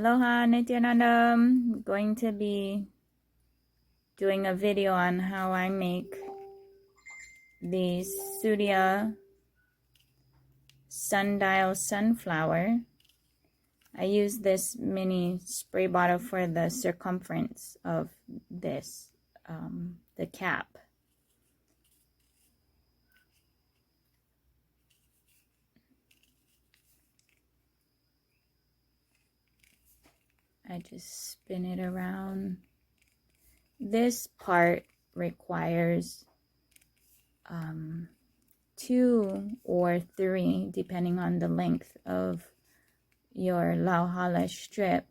Aloha Nityanandam. I'm going to be doing a video on how I make the Surya Sundial sunflower. I use this mini spray bottle for the circumference of this, the cap. I just spin it around. This part requires 2 or 3, depending on the length of your Lauhala strip.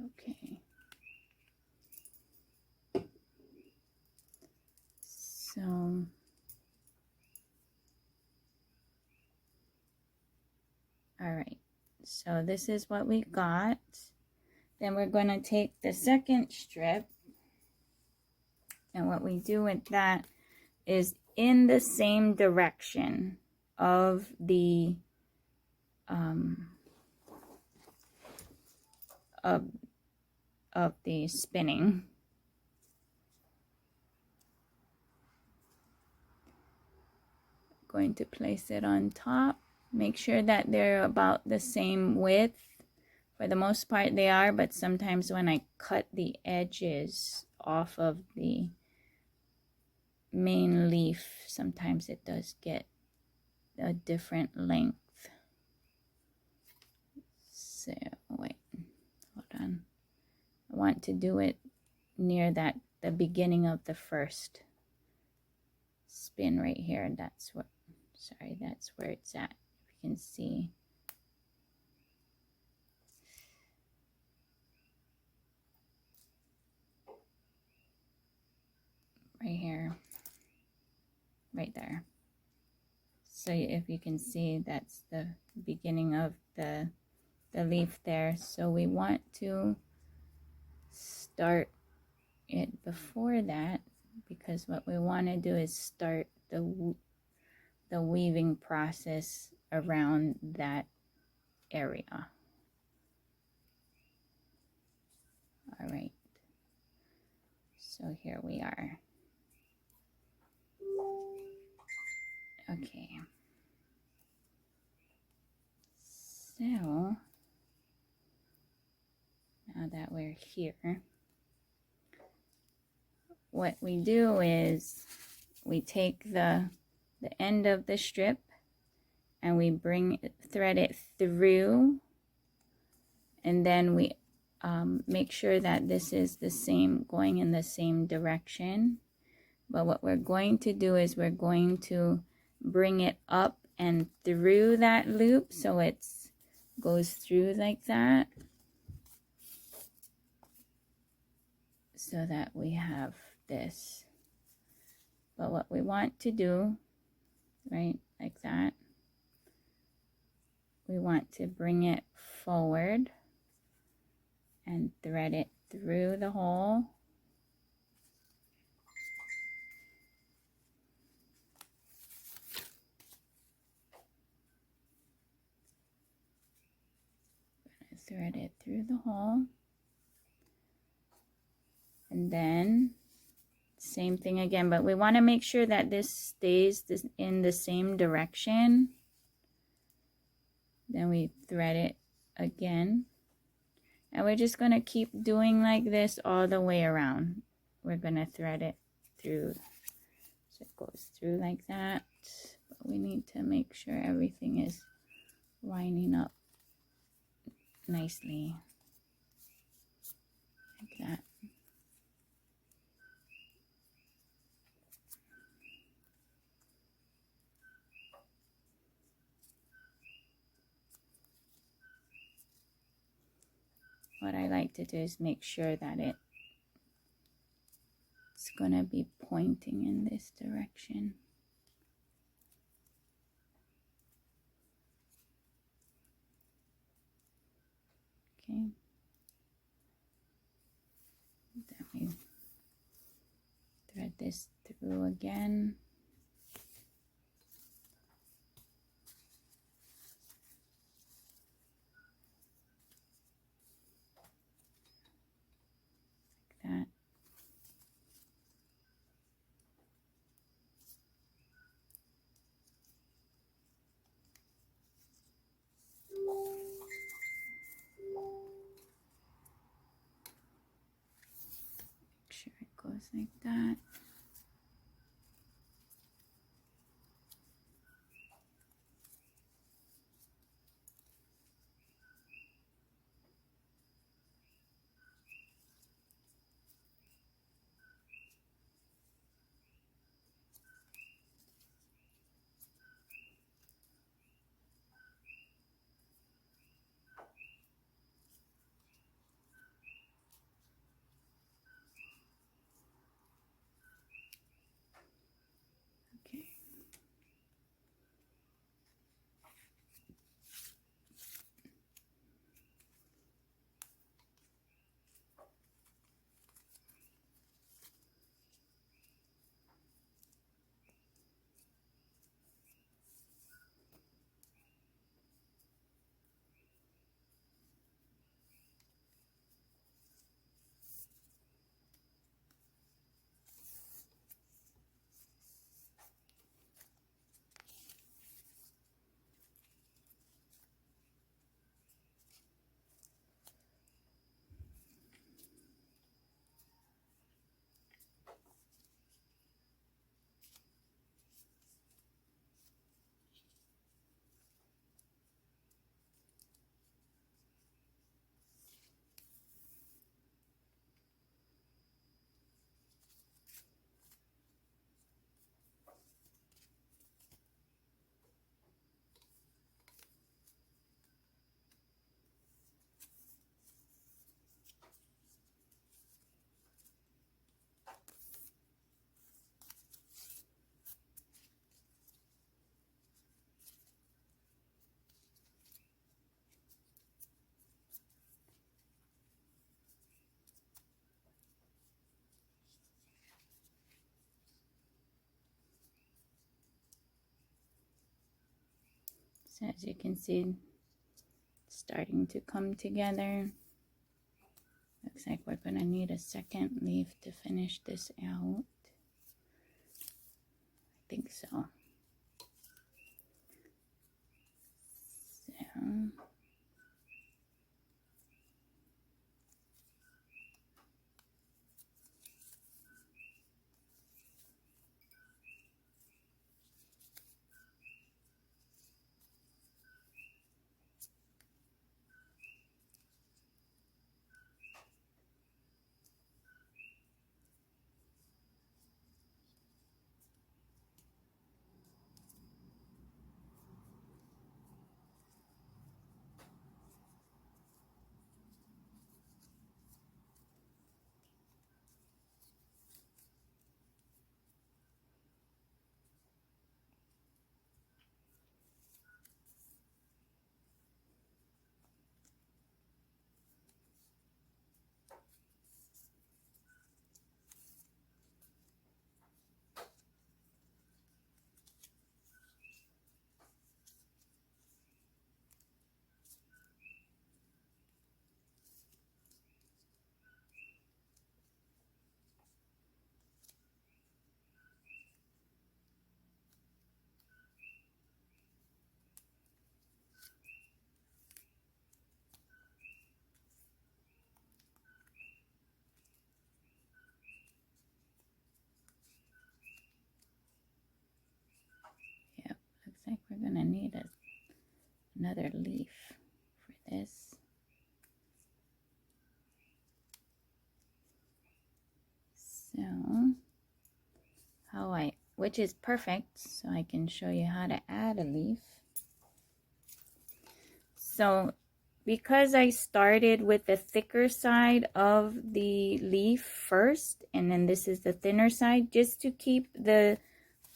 Okay. So, all right. So this is what we got. Then we're going to take the second strip. And what we do with that is in the same direction of the of the spinning. Going to place it on top. Make sure that they're about the same width. For the most part they are, but sometimes when I cut the edges off of the main leaf, sometimes it does get a different length. So wait, hold on. I want to do it near that, the beginning of the first spin right here. That's what, sorry, that's where it's at. You can see. Right here, right there. So if you can see, that's the beginning of the leaf there. So we want to start it before that, because what we want to do is start the weaving process around that area. All right, so here we are. Okay, so now that we're here, what we do is we take the end of the strip and we thread it through, and then we make sure that this is the same, going in the same direction. But what we're going to do is we're going to bring it up and through that loop, so it goes through like that, so that we have this. But what we want to do, right, like that, we want to bring it forward and thread it through the hole. Thread it through the hole, and then same thing again, but we want to make sure that this stays in the same direction. Then we thread it again, and we're just going to keep doing like this all the way around. We're going to thread it through, so it goes through like that, but we need to make sure everything is lining up nicely like that. What I like to do is make sure that it's gonna be pointing in this direction. Okay. Then we thread this through again. Like that. Make sure it goes like that. Okay. So as you can see, it's starting to come together. Looks like we're gonna need a second leaf to finish this out. I think so. So another leaf for this. So which is perfect, so I can show you how to add a leaf. So because I started with the thicker side of the leaf first, and then this is the thinner side, just to keep the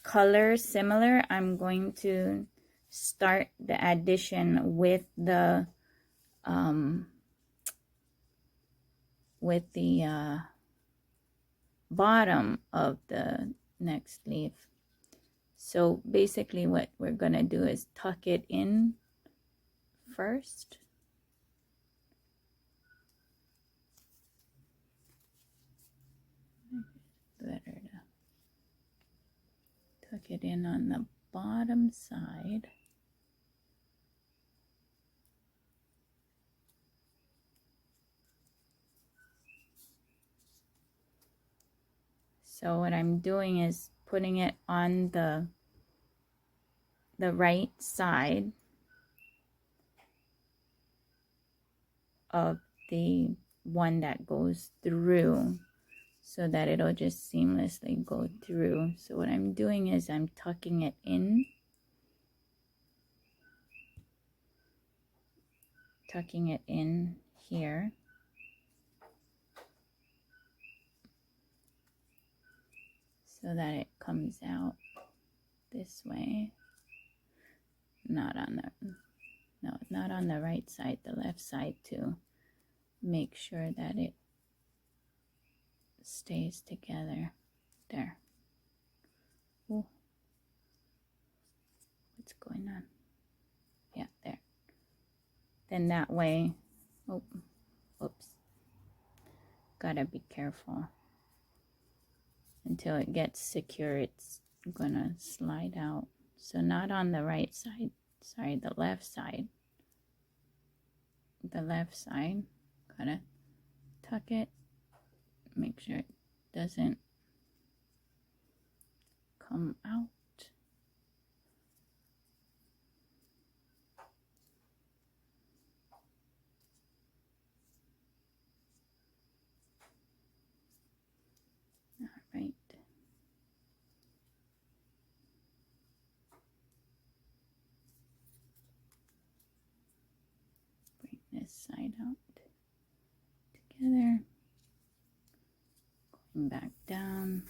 color similar, I'm going to start the addition with the bottom of the next leaf. So basically what we're gonna do is tuck it in first. Better to tuck it in on the bottom side. So what I'm doing is putting it on the right side of the one that goes through, so that it'll just seamlessly go through. So what I'm doing is I'm tucking it in, here, so that it comes out this way. Not on the right side, the left side, to make sure that it stays together. There. Ooh. What's going on? Yeah, there. Then that way, oh, oops. Gotta be careful. Until it gets secure, it's gonna slide out. So not on the right side, sorry, the left side. The left side, gotta tuck it, make sure it doesn't come out. All right. Bring this side out together. Going back down.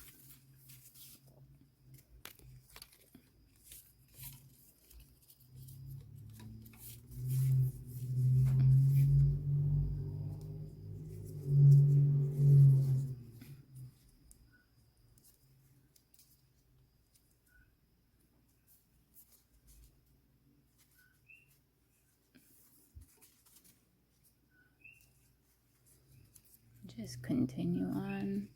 Just continue on.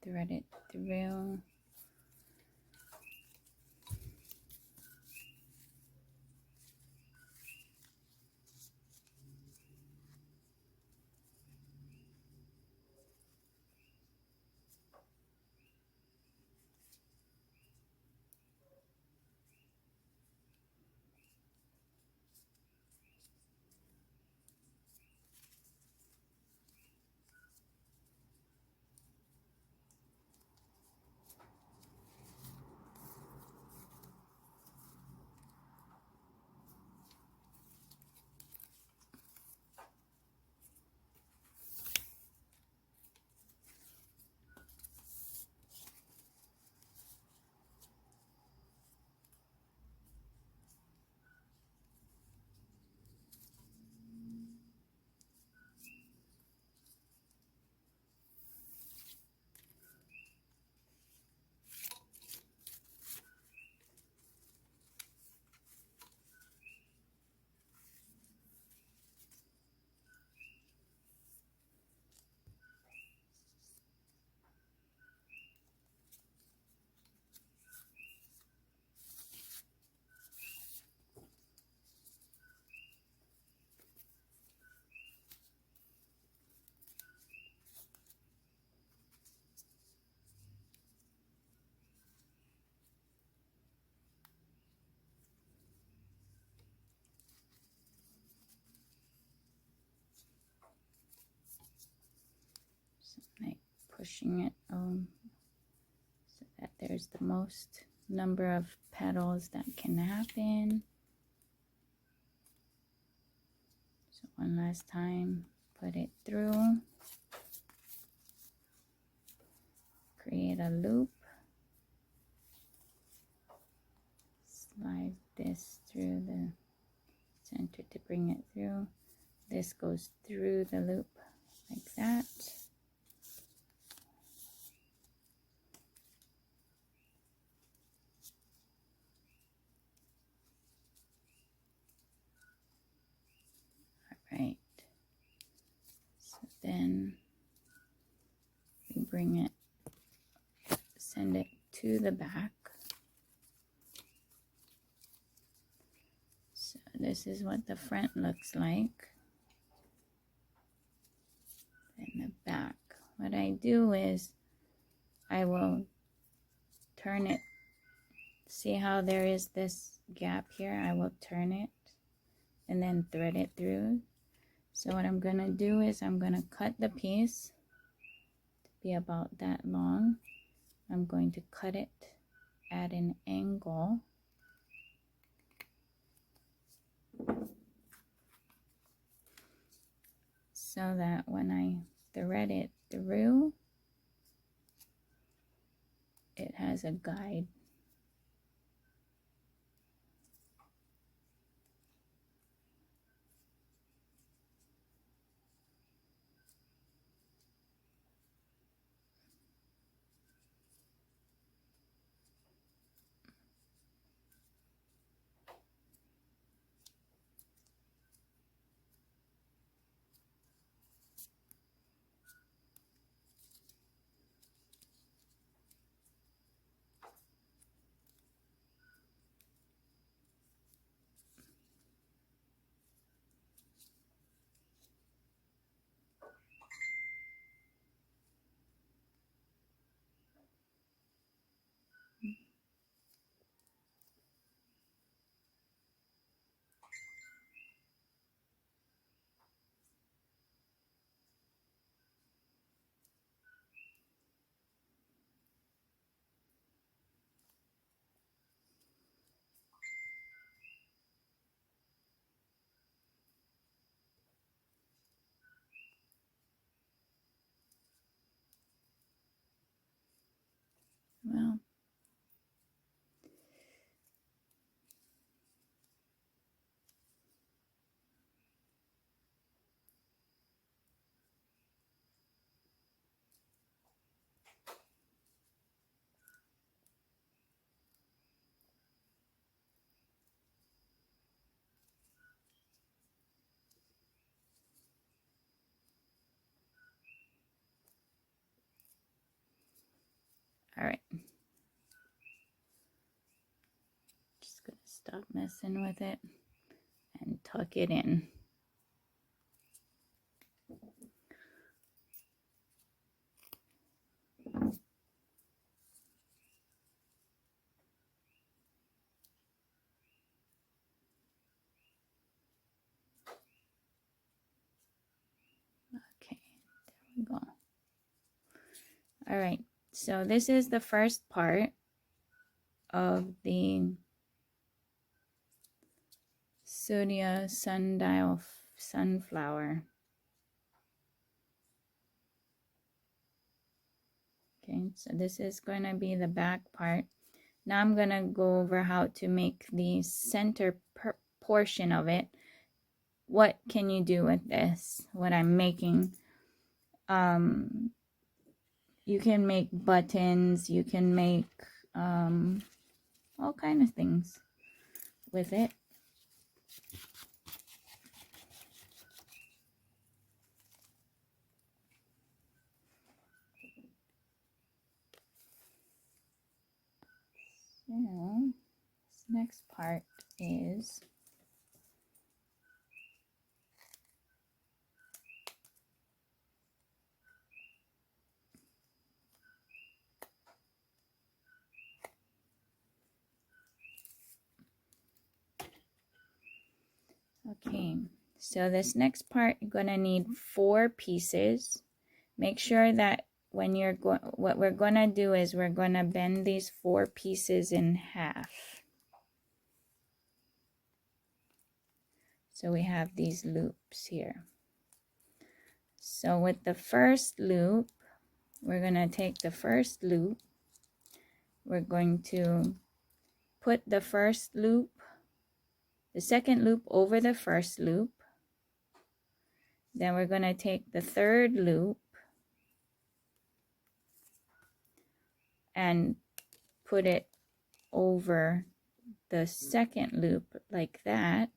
Thread it through. pushing it so that there's the most number of petals that can happen. So one last time, put it through, create a loop, slide this through the center to bring it through. This goes through the loop like that. All right. So then we bring it, send it to the back. So this is what the front looks like. In the back, what I do is I will turn it. See how there is this gap here? I will turn it and then thread it through. So what I'm gonna do is I'm gonna cut the piece to be about that long. I'm going to cut it at an angle. So that when I thread it through, it has a guide. Well, all right. Just gonna stop messing with it and tuck it in. Okay, there we go. All right, so this is the first part of the Surya Sundial sunflower. Okay, so this is going to be the back part. Now I'm going to go over how to make the center portion of it. What can you do with this? What I'm making. You can make buttons. You can make all kind of things with it. So this next part is okay. So this next part, you're gonna need 4 pieces. Make sure that when you're going, what we're going to do is we're going to bend these 4 pieces in half. So we have these loops here. So with the first loop, we're going to take the first loop. We're going to put the first loop, the second loop over the first loop. Then we're going to take the third loop and put it over the second loop like that.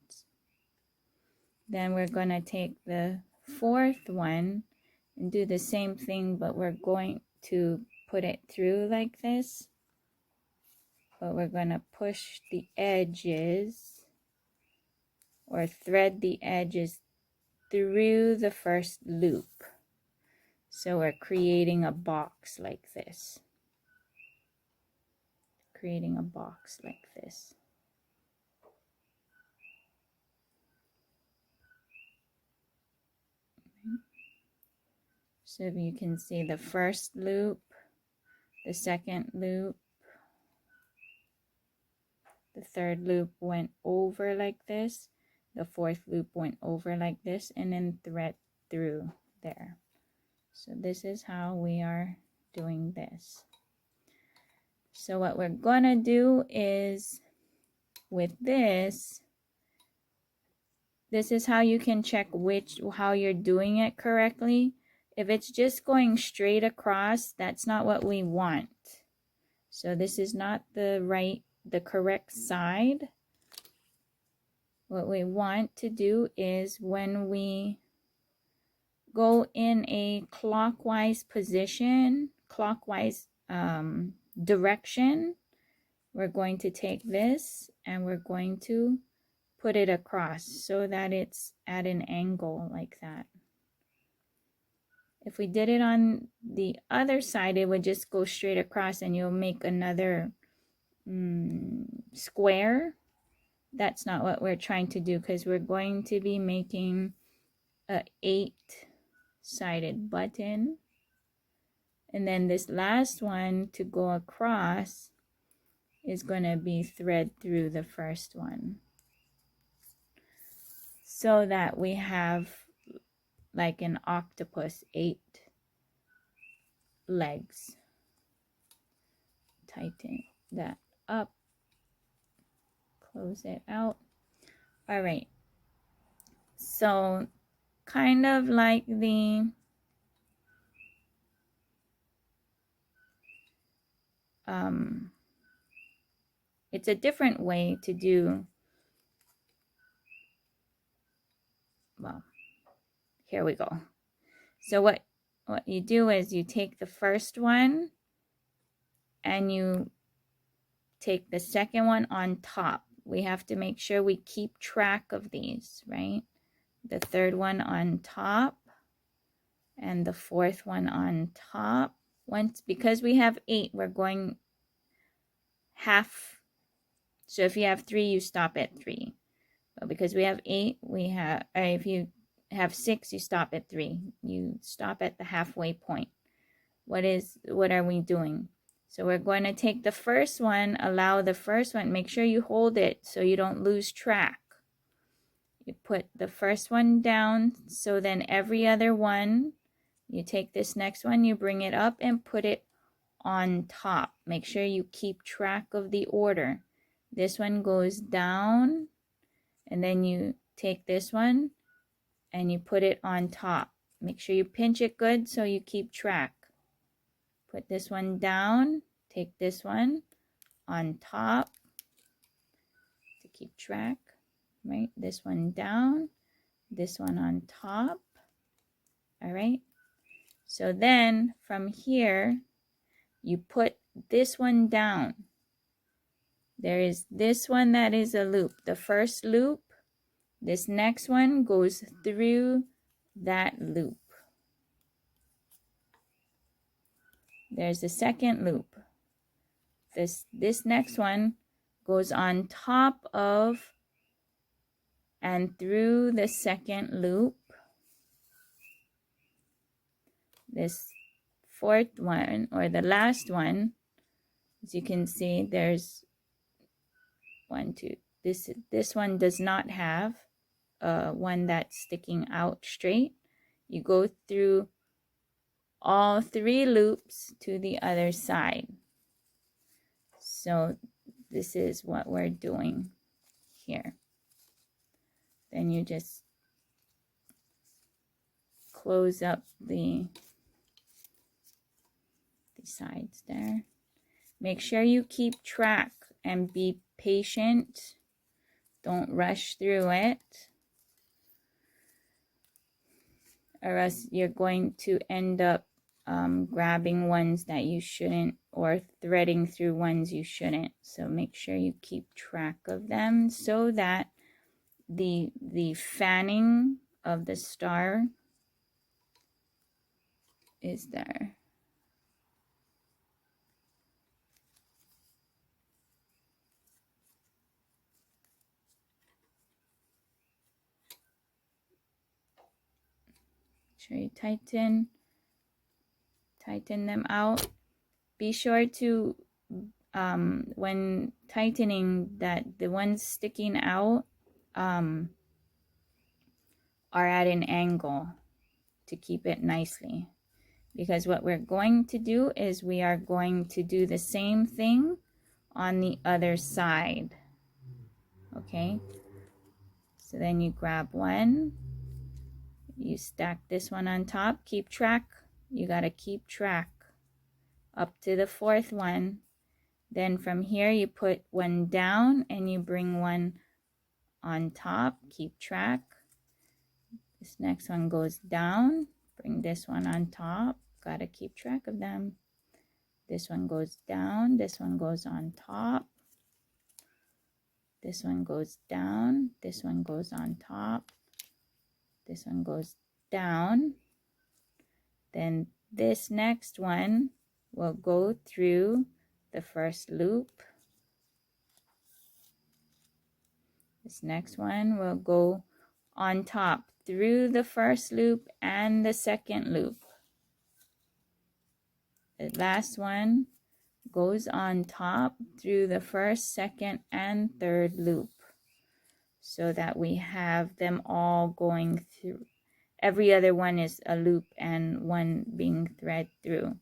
Then we're going to take the fourth one and do the same thing, but we're going to put it through like this. But we're going to push the edges or thread the edges through the first loop. So we're creating a box like this. Creating a box like this. So if you can see the first loop, the second loop, the third loop went over like this, the fourth loop went over like this, and then thread through there. So this is how we are doing this. So what we're gonna do is with this is how you can check how you're doing it correctly. If it's just going straight across, that's not what we want. So this is not the correct side. What we want to do is when we go in a clockwise position, clockwise direction, we're going to take this and we're going to put it across so that it's at an angle like that. If we did it on the other side, it would just go straight across and you'll make another square. That's not what we're trying to do, because we're going to be making a 8-sided button. And then this last one to go across is going to be thread through the first one. So that we have like an octopus, 8 legs. Tighten that up. Close it out. All right. So kind of like it's a different way to do, well, here we go. So what you do is you take the first one and you take the second one on top. We have to make sure we keep track of these, right? The third one on top and the fourth one on top. Because we have 8, we're going half. So if you have 3, you stop at 3. But because we have 8, if you have 6, you stop at 3. You stop at the halfway point. What are we doing? So we're going to take the first one, allow the first one, make sure you hold it so you don't lose track. You put the first one down, so then every other one, you take this next one, you bring it up and put it on top. Make sure you keep track of the order. This one goes down, and then you take this one and you put it on top. Make sure you pinch it good so you keep track. Put this one down, take this one on top to keep track, right? This one down, this one on top. All right. So then from here, you put this one down. There is this one that is a loop. The first loop, this next one goes through that loop. There's the second loop. This next one goes on top of and through the second loop. This fourth one, or the last one, as you can see, there's 1, 2. This one does not have one that's sticking out straight. You go through all 3 loops to the other side. So this is what we're doing here. Then you just close up the sides there. Make sure you keep track and be patient. Don't rush through it, or else you're going to end up grabbing ones that you shouldn't, or threading through ones you shouldn't. So make sure you keep track of them so that the fanning of the star is there. Sure you tighten them out. Be sure to when tightening that the ones sticking out are at an angle to keep it nicely, because what we're going to do is we are going to do the same thing on the other side. Okay, so then you grab one, you stack this one on top, keep track, you got to keep track up to the 4th one. Then from here you put one down and you bring one on top, keep track. This next one goes down, bring this one on top, gotta keep track of them. This one goes down, this one goes on top, this one goes down, this one goes on top, this one goes down. Then this next one will go through the first loop. This next one will go on top through the first loop and the second loop. The last one goes on top through the first, second, and third loop, so that we have them all going through. Every other one is a loop and one being thread through.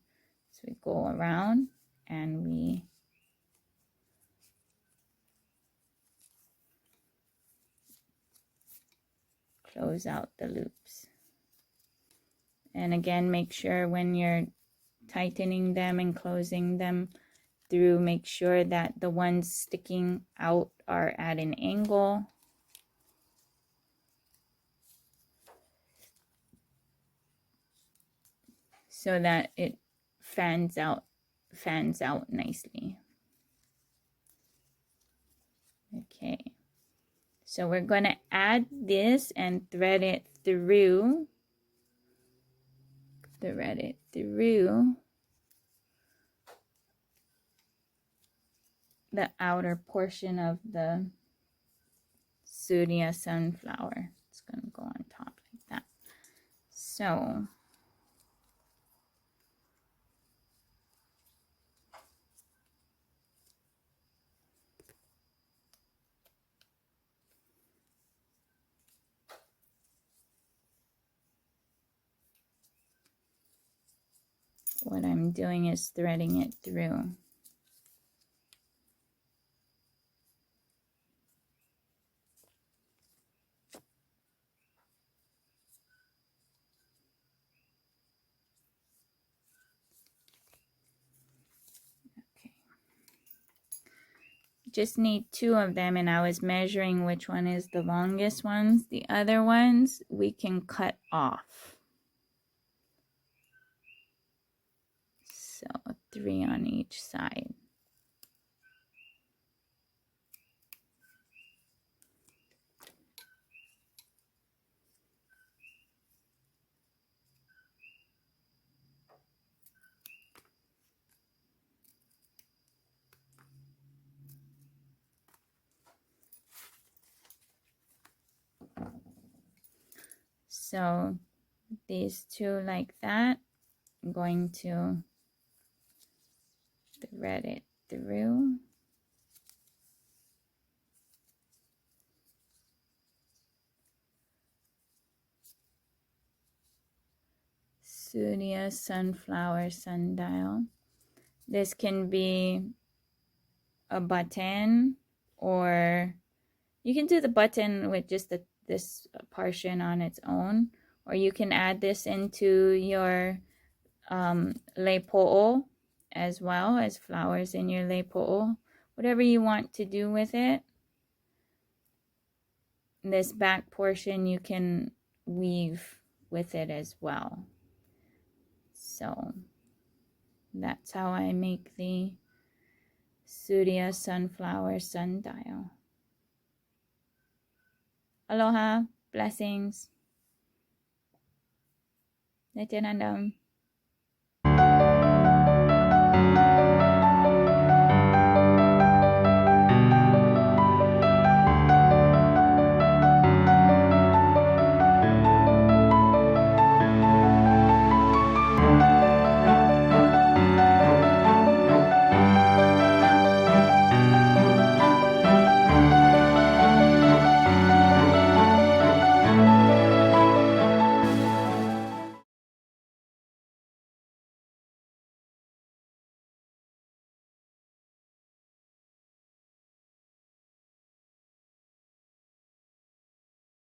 So we go around and we close out the loops. And again, make sure when you're tightening them and closing them through, make sure that the ones sticking out are at an angle. So that it fans out nicely. Okay, so we're going to add this and thread it through. Thread it through the outer portion of the Surya sunflower. It's going to go on top like that. So what I'm doing is threading it through. Just need 2 of them, and I was measuring which one is the longest ones. The other ones we can cut off. So 3 on each side. So these 2 like that, I'm going to thread it through. Surya sunflower sundial. This can be a button, or you can do the button with just this portion on its own, or you can add this into your leipo'o as well as flowers in your leipo'o, whatever you want to do with it. This back portion you can weave with it as well. So that's how I make the Surya sunflower sundial. Aloha, blessings. Nityanandam.